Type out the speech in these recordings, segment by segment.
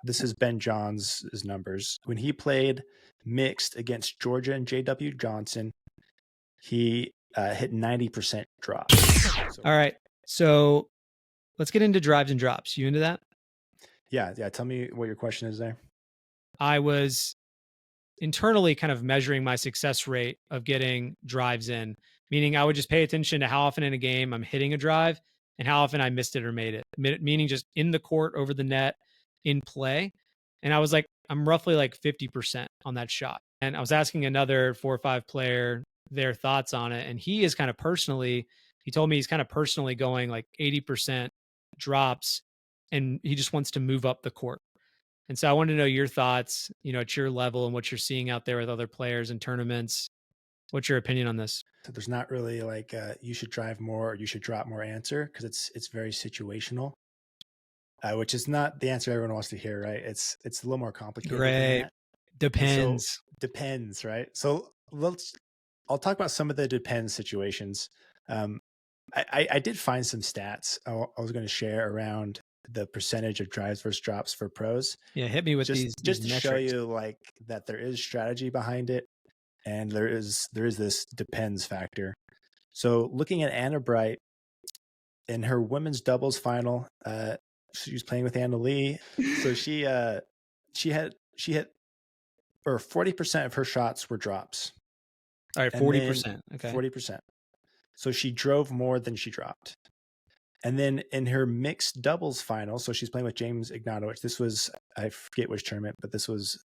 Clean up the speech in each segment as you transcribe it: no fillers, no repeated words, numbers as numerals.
This is Ben Johns' numbers. When he played mixed against Georgia and J.W. Johnson, he hit 90% drops. All right. So let's get into drives and drops. You into that? Yeah. Tell me what your question is there. I was internally kind of measuring my success rate of getting drives in, meaning I would just pay attention to how often in a game I'm hitting a drive and how often I missed it or made it, meaning just in the court, over the net, in play. And I was like, I'm roughly like 50% on that shot. And I was asking another 4 or 5 player their thoughts on it. And he told me he's kind of personally going like 80% drops, and he just wants to move up the court. And so I want to know your thoughts, at your level and what you're seeing out there with other players in tournaments. What's your opinion on this? So there's not really like you should drive more or you should drop more answer, because it's very situational, which is not the answer everyone wants to hear, right? It's a little more complicated. Right. Depends. So, depends, right? So I'll talk about some of the depends situations. I did find some stats I was going to share around the percentage of drives versus drops for pros. Yeah, hit me with these just to metrics. show you like that there is strategy behind it, and there is this depends factor. So looking at Anna Bright in her women's doubles final, she was playing with Anna Lee. So she hit or 40% of her shots were drops. All right, 40%. Okay. 40%. So she drove more than she dropped. And then in her mixed doubles final, so she's playing with James Ignatowicz. This was, I forget which tournament, but this was,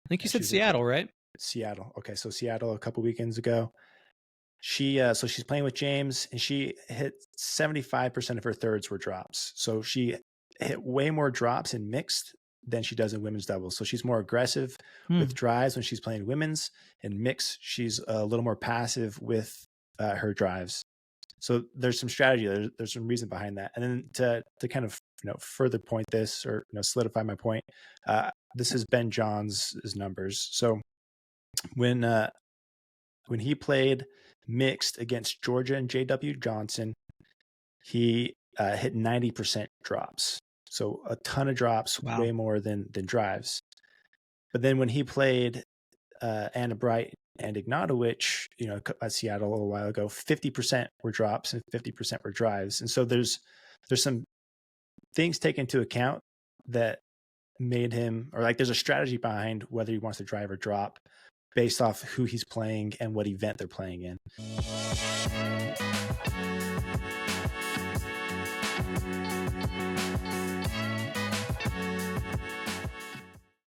I think you said Seattle, right? Seattle. Okay. So Seattle a couple weekends ago. So she's playing with James, and she hit 75% of her thirds were drops. So she hit way more drops in mixed than she does in women's doubles. So she's more aggressive with drives when she's playing women's. In mixed, she's a little more passive with her drives. So there's some strategy. There's some reason behind that. And then to kind of further point this, or solidify my point, this is Ben Johns' numbers. So when he played mixed against Georgia and J.W. Johnson, he hit 90% drops. So a ton of drops, wow. Way more than drives. But then when he played Anna Bright and Ignatowicz, at Seattle a little while ago, 50% were drops and 50% were drives. And so there's some things taken into account that made him, or like there's a strategy behind whether he wants to drive or drop based off who he's playing and what event they're playing in.